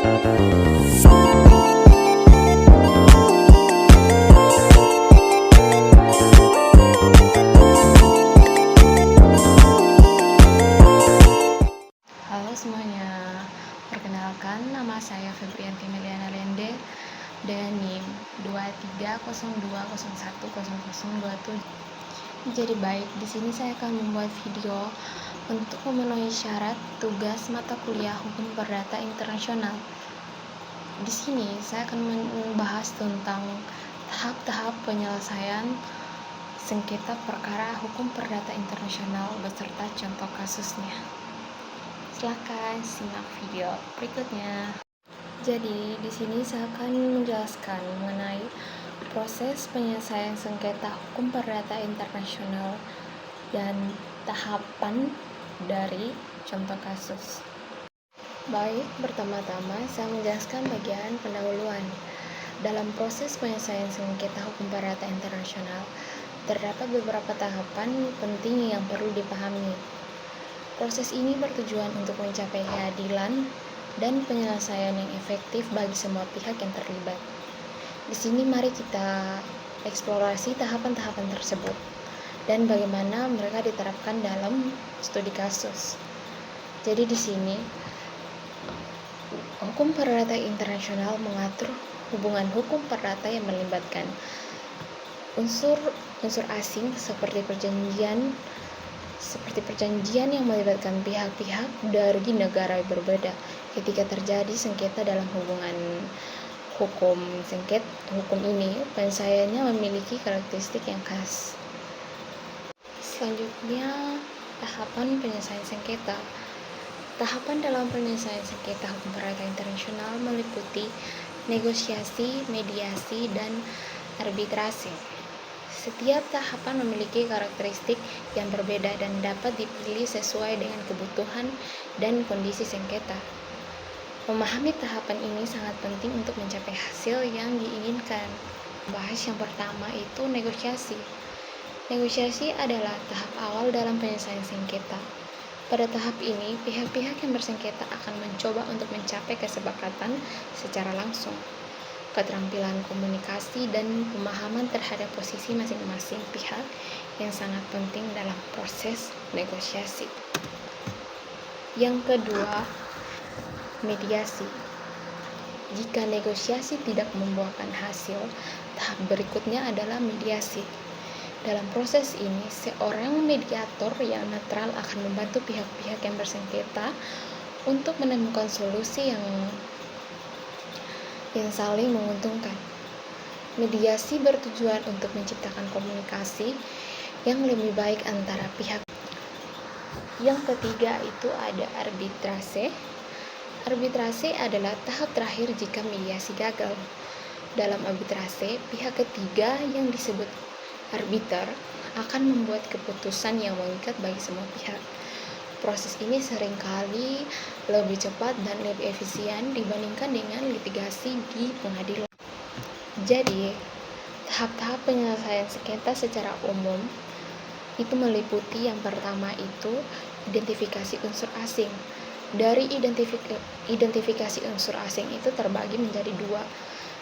Halo semuanya, perkenalkan nama saya Febrianti Meliana Lende dengan NIM 2302010027. Jadi baik, di sini saya akan membuat video untuk memenuhi syarat tugas mata kuliah Hukum Perdata Internasional. Di sini saya akan membahas tentang tahap-tahap penyelesaian sengketa perkara hukum perdata internasional beserta contoh kasusnya. Silakan simak video berikutnya. Jadi, di sini saya akan menjelaskan mengenai proses penyelesaian sengketa hukum perdata internasional dan tahapan dari contoh kasus. Baik, pertama-tama saya menjelaskan bagian pendahuluan. Dalam proses penyelesaian sengketa hukum perdata internasional, terdapat beberapa tahapan penting yang perlu dipahami. Proses ini bertujuan untuk mencapai keadilan dan penyelesaian yang efektif bagi semua pihak yang terlibat. Di sini mari kita eksplorasi tahapan-tahapan tersebut dan bagaimana mereka diterapkan dalam studi kasus. Jadi di sini hukum perdata internasional mengatur hubungan hukum perdata yang melibatkan unsur asing seperti perjanjian yang melibatkan pihak-pihak dari negara berbeda ketika terjadi sengketa dalam hubungan hukum. Hukum ini penyelesaiannya memiliki karakteristik yang khas. Selanjutnya, tahapan penyelesaian sengketa. Tahapan dalam penyelesaian sengketa hukum perdata internasional meliputi negosiasi, mediasi, dan arbitrase. Setiap tahapan memiliki karakteristik yang berbeda dan dapat dipilih sesuai dengan kebutuhan dan kondisi sengketa. Memahami tahapan ini sangat penting untuk mencapai hasil yang diinginkan. Bahas yang pertama itu negosiasi. Negosiasi adalah tahap awal dalam penyelesaian sengketa. Pada tahap ini, pihak-pihak yang bersengketa akan mencoba untuk mencapai kesepakatan secara langsung. Keterampilan komunikasi dan pemahaman terhadap posisi masing-masing pihak yang sangat penting dalam proses negosiasi. Yang kedua, mediasi. Jika negosiasi tidak membuahkan hasil, tahap berikutnya adalah mediasi. Dalam proses ini, seorang mediator yang netral akan membantu pihak-pihak yang bersengketa untuk menemukan solusi yang saling menguntungkan. Mediasi bertujuan untuk menciptakan komunikasi yang lebih baik antara pihak. Yang ketiga itu ada arbitrase. Arbitrase adalah tahap terakhir jika mediasi gagal. Dalam arbitrase, pihak ketiga yang disebut arbiter akan membuat keputusan yang mengikat bagi semua pihak. Proses ini seringkali lebih cepat dan lebih efisien dibandingkan dengan litigasi di pengadilan. Jadi, tahap-tahap penyelesaian sengketa secara umum itu meliputi yang pertama itu identifikasi unsur asing. Dari identifikasi unsur asing itu terbagi menjadi dua.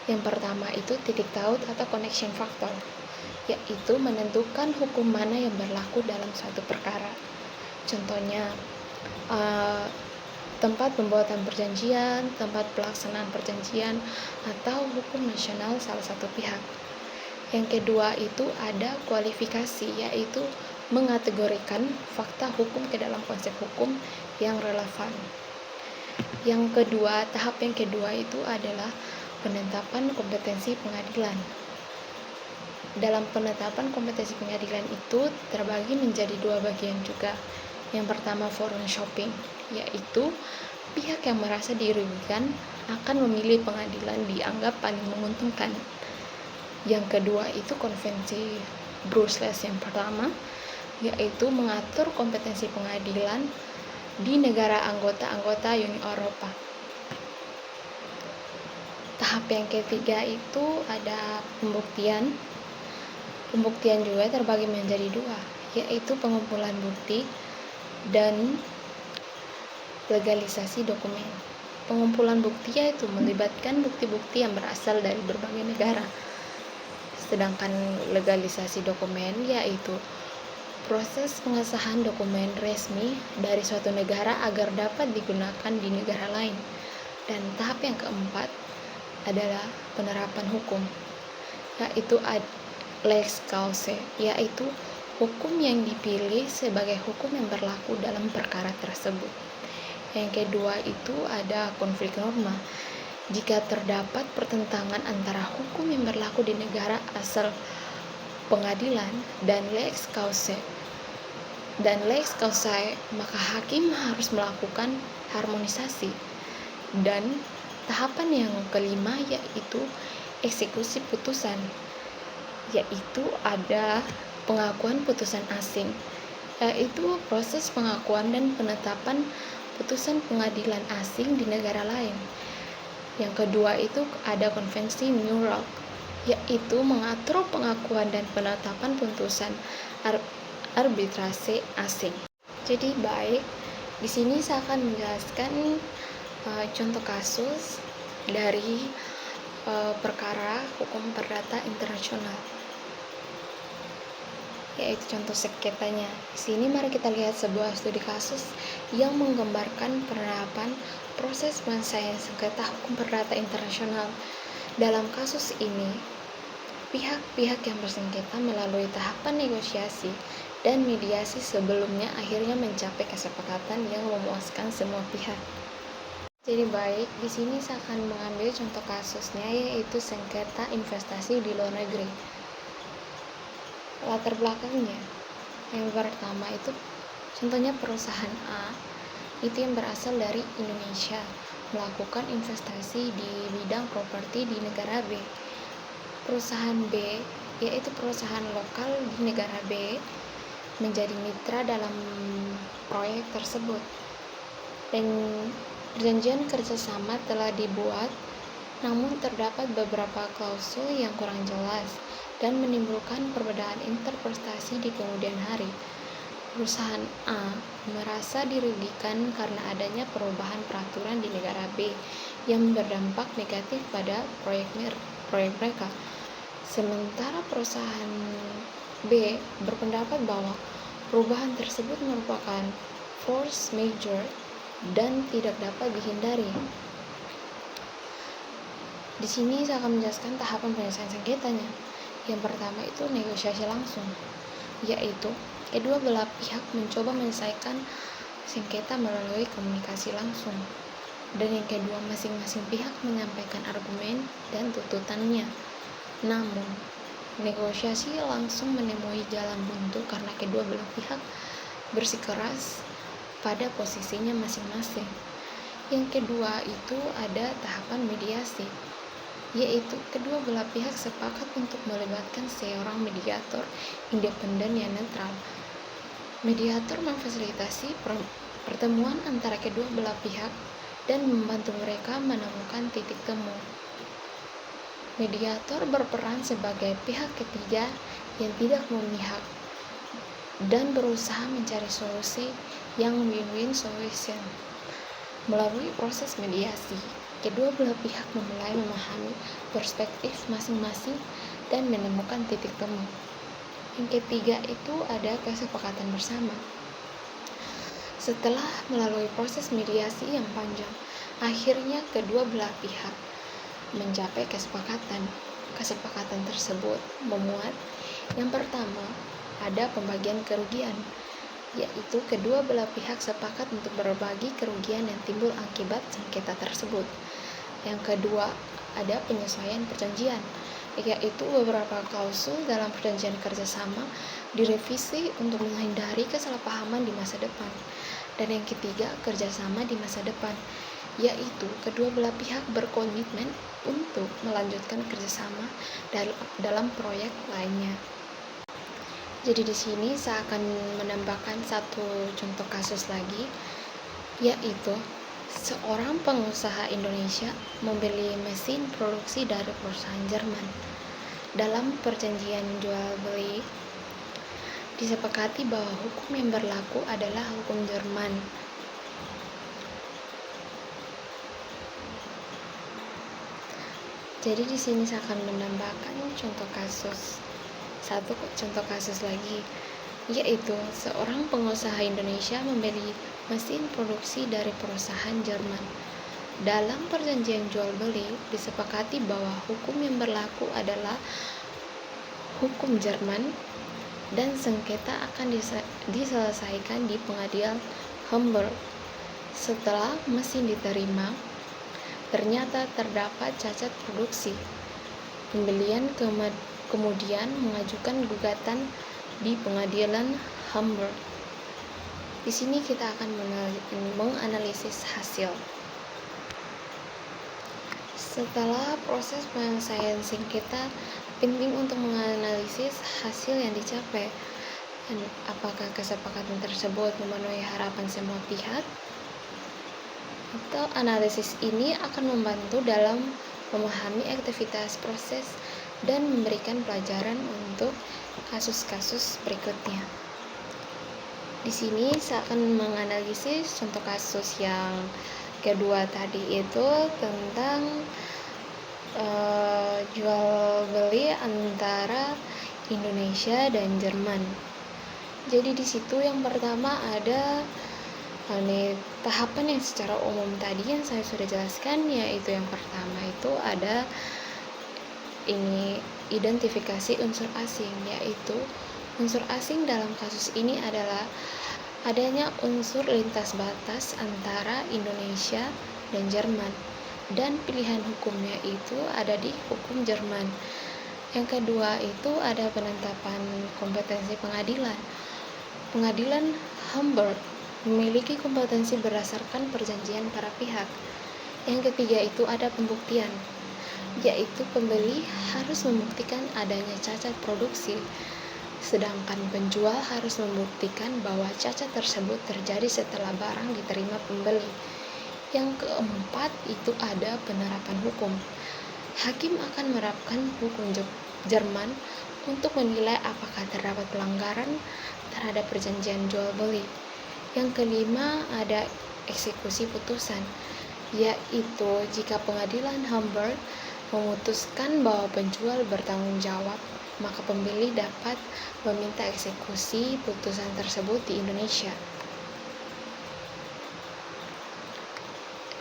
Yang pertama itu titik taut atau connection factor, yaitu menentukan hukum mana yang berlaku dalam suatu perkara. Contohnya, tempat pembuatan perjanjian, tempat pelaksanaan perjanjian, atau hukum nasional salah satu pihak. Yang kedua itu ada kualifikasi, yaitu mengategorikan fakta hukum ke dalam konsep hukum yang relevan. Tahap yang kedua itu adalah penetapan kompetensi pengadilan. Dalam penetapan kompetensi pengadilan itu terbagi menjadi dua bagian juga. Yang pertama forum shopping, yaitu pihak yang merasa dirugikan akan memilih pengadilan dianggap paling menguntungkan. Yang kedua itu konvensi Brussels yang pertama, yaitu mengatur kompetensi pengadilan di negara anggota Uni Eropa. Tahap yang ketiga itu ada pembuktian. Pembuktian juga terbagi menjadi dua, yaitu pengumpulan bukti dan legalisasi dokumen. pengumpulan bukti yaitu melibatkan bukti-bukti yang berasal dari berbagai negara. Sedangkan legalisasi dokumen yaitu proses pengesahan dokumen resmi dari suatu negara agar dapat digunakan di negara lain. Dan tahap yang keempat adalah penerapan hukum, yaitu lex causa, yaitu hukum yang dipilih sebagai hukum yang berlaku dalam perkara tersebut. Yang kedua itu ada konflik norma. Jika terdapat pertentangan antara hukum yang berlaku di negara asal pengadilan dan lex causa, maka hakim harus melakukan harmonisasi. Dan tahapan yang kelima yaitu eksekusi putusan, yaitu ada pengakuan putusan asing, yaitu proses pengakuan dan penetapan putusan pengadilan asing di negara lain. Yang kedua itu ada konvensi New York, yaitu mengatur pengakuan dan penetapan putusan arbitrase asing. Jadi baik, di sini saya akan menjelaskan contoh kasus dari perkara hukum perdata internasional, yaitu contoh sengketanya. Di sini mari kita lihat sebuah studi kasus yang menggambarkan penerapan proses penyelesaian sengketa hukum perdata internasional. Dalam kasus ini, pihak-pihak yang bersengketa melalui tahapan negosiasi dan mediasi sebelumnya akhirnya mencapai kesepakatan yang memuaskan semua pihak. Jadi baik, di sini saya akan mengambil contoh kasusnya yaitu sengketa investasi di luar negeri. Latar belakangnya, yang pertama itu contohnya perusahaan A itu yang berasal dari Indonesia melakukan investasi di bidang properti di negara B. Perusahaan B, yaitu perusahaan lokal di negara B, menjadi mitra dalam proyek tersebut. Dan perjanjian kerjasama telah dibuat, namun terdapat beberapa klausul yang kurang jelas dan menimbulkan perbedaan interpretasi di kemudian hari. Perusahaan A merasa dirugikan karena adanya perubahan peraturan di negara B yang berdampak negatif pada proyek mereka. Sementara perusahaan B berpendapat bahwa perubahan tersebut merupakan force majeure dan tidak dapat dihindari. Di sini saya akan menjelaskan tahapan penyelesaian sengketanya. Yang pertama itu negosiasi langsung, yaitu kedua belah pihak mencoba menyelesaikan sengketa melalui komunikasi langsung. Dan yang kedua, masing-masing pihak menyampaikan argumen dan tuntutannya. Namun, negosiasi langsung menemui jalan buntu karena kedua belah pihak bersikeras pada posisinya masing-masing. Yang kedua itu ada tahapan mediasi, yaitu kedua belah pihak sepakat untuk melibatkan seorang mediator independen yang netral. Mediator memfasilitasi pertemuan antara kedua belah pihak dan membantu mereka menemukan titik temu. Mediator berperan sebagai pihak ketiga yang tidak memihak dan berusaha mencari solusi yang win-win solution. Melalui proses mediasi, kedua belah pihak memulai memahami perspektif masing-masing dan menemukan titik temu. Yang ketiga itu ada kesepakatan bersama. Setelah melalui proses mediasi yang panjang, akhirnya kedua belah pihak mencapai kesepakatan. Kesepakatan tersebut memuat yang pertama, ada pembagian kerugian, yaitu kedua belah pihak sepakat untuk berbagi kerugian yang timbul akibat sengketa tersebut. Yang kedua, ada penyesuaian perjanjian, yaitu beberapa klausul dalam perjanjian kerjasama direvisi untuk menghindari kesalahpahaman di masa depan. Dan yang ketiga, kerjasama di masa depan, yaitu kedua belah pihak berkomitmen untuk melanjutkan kerjasama dalam proyek lainnya. Jadi di sini saya akan menambahkan satu contoh kasus lagi, yaitu seorang pengusaha Indonesia membeli mesin produksi dari perusahaan Jerman. Dalam perjanjian jual beli disepakati bahwa hukum yang berlaku adalah hukum Jerman. Jadi di sini saya akan menambahkan satu contoh kasus lagi, yaitu seorang pengusaha Indonesia membeli mesin produksi dari perusahaan Jerman. Dalam perjanjian jual beli disepakati bahwa hukum yang berlaku adalah hukum Jerman dan sengketa akan diselesaikan di pengadilan Hamburg. Setelah mesin diterima, ternyata terdapat cacat produksi. Pembelian kemudian mengajukan gugatan di pengadilan Hamburg. Di sini kita akan menganalisis hasil. Setelah proses penyelesaian sengketa, penting untuk menganalisis hasil yang dicapai. Apakah kesepakatan tersebut memenuhi harapan semua pihak? Atau analisis ini akan membantu dalam memahami aktivitas proses dan memberikan pelajaran untuk kasus-kasus berikutnya. Di sini saya akan menganalisis contoh kasus yang kedua tadi, itu tentang jual beli antara Indonesia dan Jerman. Jadi di situ yang pertama ada tahapan yang secara umum tadi yang saya sudah jelaskan, yaitu yang pertama itu ada identifikasi unsur asing, yaitu unsur asing dalam kasus ini adalah adanya unsur lintas batas antara Indonesia dan Jerman, dan pilihan hukumnya itu ada di hukum Jerman. Yang kedua itu ada penetapan kompetensi pengadilan. Pengadilan Hamburg memiliki kompetensi berdasarkan perjanjian para pihak. Yang ketiga itu ada pembuktian, yaitu pembeli harus membuktikan adanya cacat produksi, sedangkan penjual harus membuktikan bahwa cacat tersebut terjadi setelah barang diterima pembeli. Yang keempat itu ada penerapan hukum. Hakim akan menerapkan hukum Jerman untuk menilai apakah terdapat pelanggaran terhadap perjanjian jual beli. Yang kelima ada eksekusi putusan, yaitu jika pengadilan Hamburg memutuskan bahwa penjual bertanggung jawab, maka pembeli dapat meminta eksekusi putusan tersebut di Indonesia.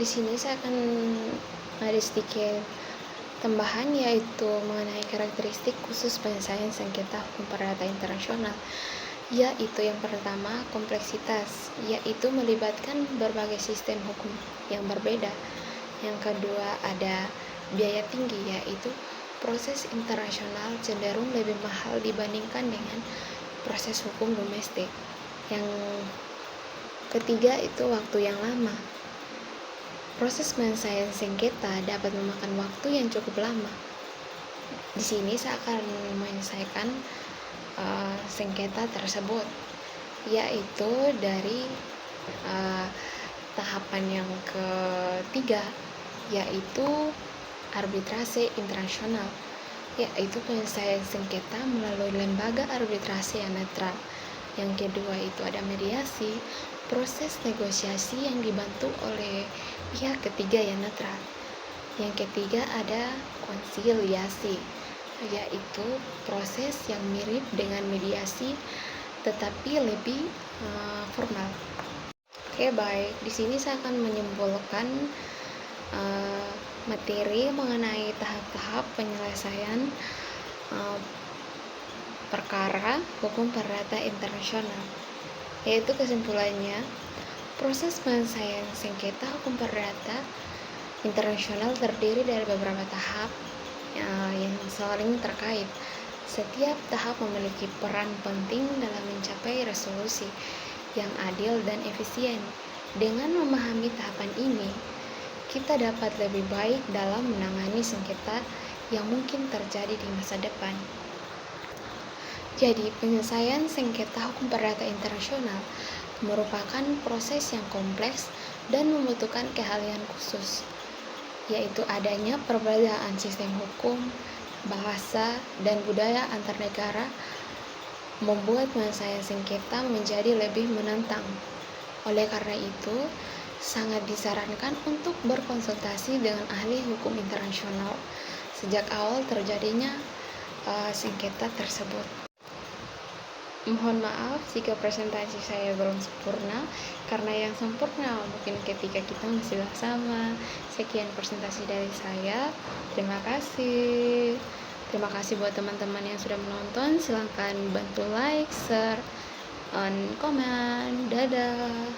Di sini saya akan ada sedikit tambahan, yaitu mengenai karakteristik khusus penyelesaian sengketa hukum perdata internasional. Yaitu yang pertama kompleksitas, yaitu melibatkan berbagai sistem hukum yang berbeda. Yang kedua ada biaya tinggi, yaitu proses internasional cenderung lebih mahal dibandingkan dengan proses hukum domestik. Yang ketiga itu waktu yang lama. Proses penyelesaian sengketa dapat memakan waktu yang cukup lama. Di sini saya akan menyelesaikan sengketa tersebut, yaitu dari tahapan yang ketiga, yaitu arbitrase internasional, yaitu penyelesaian sengketa melalui lembaga arbitrase yang netral. Yang kedua itu ada mediasi, proses negosiasi yang dibantu oleh pihak ketiga yang netral. Yang ketiga ada konsiliasi, yaitu proses yang mirip dengan mediasi tetapi lebih formal. Oke, baik. Di sini saya akan menyimpulkan materi mengenai tahap-tahap penyelesaian perkara hukum perdata internasional. Yaitu kesimpulannya, proses penyelesaian sengketa hukum perdata internasional terdiri dari beberapa tahap yang saling terkait. Setiap tahap memiliki peran penting dalam mencapai resolusi yang adil dan efisien. Dengan memahami tahapan ini, kita dapat lebih baik dalam menangani sengketa yang mungkin terjadi di masa depan. Jadi, penyelesaian sengketa hukum perdata internasional merupakan proses yang kompleks dan membutuhkan keahlian khusus, yaitu adanya perbedaan sistem hukum, bahasa, dan budaya antar negara membuat penyelesaian sengketa menjadi lebih menantang. Oleh karena itu, sangat disarankan untuk berkonsultasi dengan ahli hukum internasional sejak awal terjadinya sengketa tersebut. Mohon maaf jika presentasi saya belum sempurna, karena yang sempurna mungkin ketika kita masih bersama. Sekian presentasi dari saya. Terima kasih. Terima kasih buat teman-teman yang sudah menonton. Silahkan bantu like, share, dan komen. Dadah.